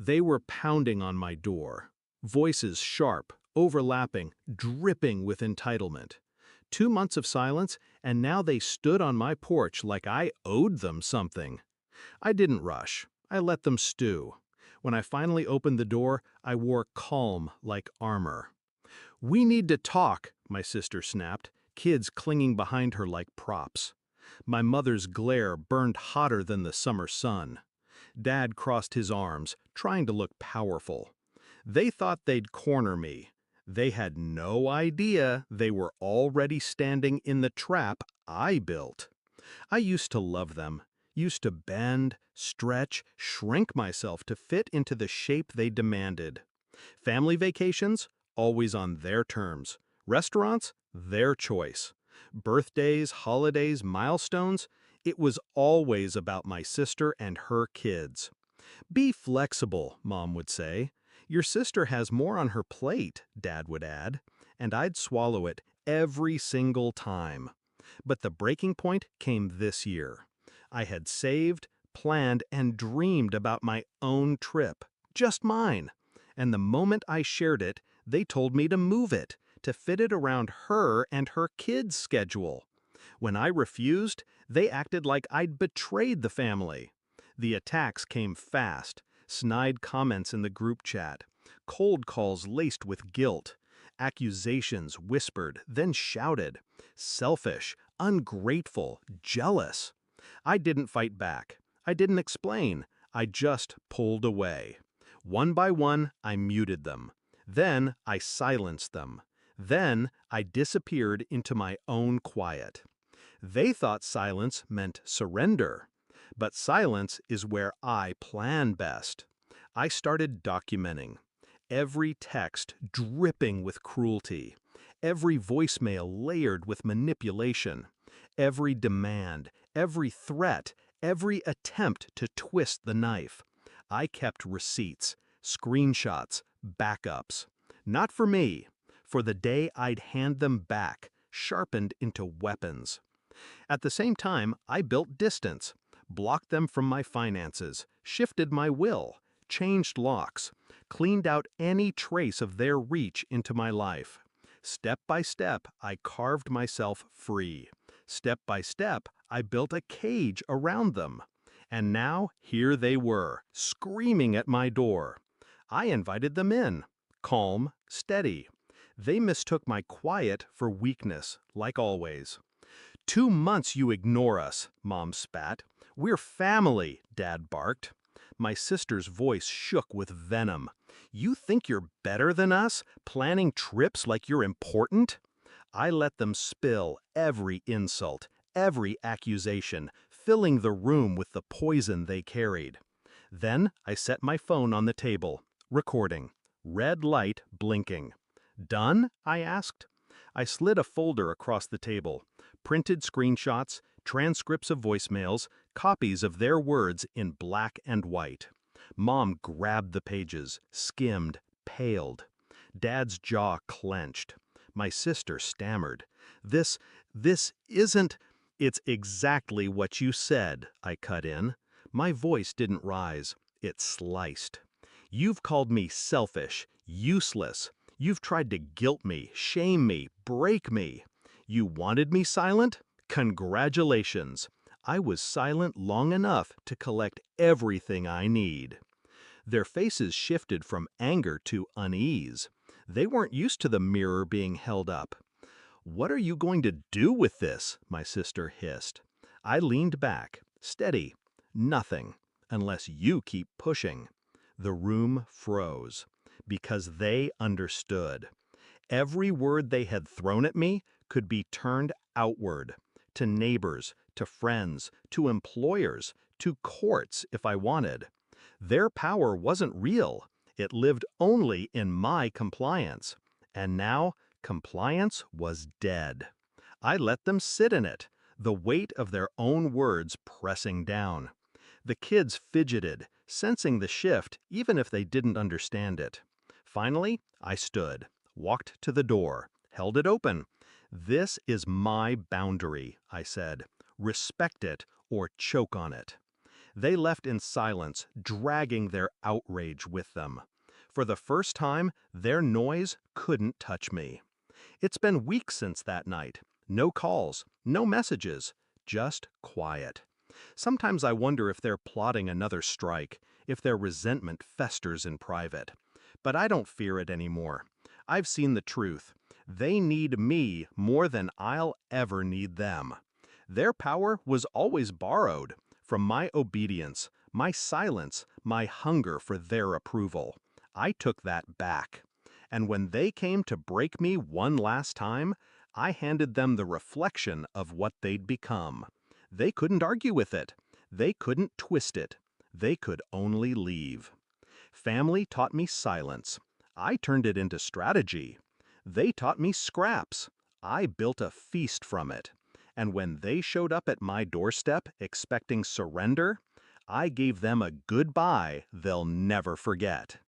They were pounding on my door, voices sharp, overlapping, dripping with entitlement. 2 months of silence, and now they stood on my porch like I owed them something. I didn't rush. I let them stew. When I finally opened the door, I wore calm like armor. "We need to talk," my sister snapped, kids clinging behind her like props. My mother's glare burned hotter than the summer sun. Dad crossed his arms, trying to look powerful. They thought they'd corner me. They had no idea they were already standing in the trap I built. I used to love them, used to bend, stretch, shrink myself to fit into the shape they demanded. Family vacations? Always on their terms. Restaurants? Their choice. Birthdays, holidays, milestones? It was always about my sister and her kids. "Be flexible," Mom would say. "Your sister has more on her plate," Dad would add, and I'd swallow it every single time. But the breaking point came this year. I had saved, planned, and dreamed about my own trip, just mine. And the moment I shared it, they told me to move it, to fit it around her and her kids' schedule. When I refused, they acted like I'd betrayed the family. The attacks came fast, snide comments in the group chat, cold calls laced with guilt, accusations whispered, then shouted, selfish, ungrateful, jealous. I didn't fight back. I didn't explain. I just pulled away. One by one, I muted them. Then I silenced them. Then I disappeared into my own quiet. They thought silence meant surrender. But silence is where I plan best. I started documenting. Every text dripping with cruelty. Every voicemail layered with manipulation. Every demand, every threat, every attempt to twist the knife. I kept receipts, screenshots, backups. Not for me. For the day I'd hand them back, sharpened into weapons. At the same time, I built distance, blocked them from my finances, shifted my will, changed locks, cleaned out any trace of their reach into my life. Step by step, I carved myself free. Step by step, I built a cage around them. And now, here they were, screaming at my door. I invited them in, calm, steady. They mistook my quiet for weakness, like always. "2 months you ignore us," Mom spat. "We're family," Dad barked. My sister's voice shook with venom. "You think you're better than us, planning trips like you're important?" I let them spill every insult, every accusation, filling the room with the poison they carried. Then I set my phone on the table, recording, red light blinking. "Done?" I asked. I slid a folder across the table, printed screenshots, transcripts of voicemails, copies of their words in black and white. Mom grabbed the pages, skimmed, paled. Dad's jaw clenched. My sister stammered. This isn't—" "It's exactly what you said," I cut in. My voice didn't rise. It sliced. "You've called me selfish, useless. You've tried to guilt me, shame me, break me. You wanted me silent? Congratulations. I was silent long enough to collect everything I need." Their faces shifted from anger to unease. They weren't used to the mirror being held up. "What are you going to do with this?" my sister hissed. I leaned back, steady. "Nothing, unless you keep pushing." The room froze, because they understood. Every word they had thrown at me could be turned outward, to neighbors, to friends, to employers, to courts if I wanted. Their power wasn't real. It lived only in my compliance. And now, compliance was dead. I let them sit in it, the weight of their own words pressing down. The kids fidgeted, sensing the shift even if they didn't understand it. Finally, I stood, walked to the door, held it open. "This is my boundary," I said. "Respect it or choke on it." They left in silence, dragging their outrage with them. For the first time, their noise couldn't touch me. It's been weeks since that night. No calls, no messages, just quiet. Sometimes I wonder if they're plotting another strike, if their resentment festers in private. But I don't fear it anymore. I've seen the truth. They need me more than I'll ever need them. Their power was always borrowed from my obedience, my silence, my hunger for their approval. I took that back. And when they came to break me one last time, I handed them the reflection of what they'd become. They couldn't argue with it. They couldn't twist it. They could only leave. Family taught me silence. I turned it into strategy. They taught me scraps. I built a feast from it. And when they showed up at my doorstep expecting surrender, I gave them a goodbye they'll never forget.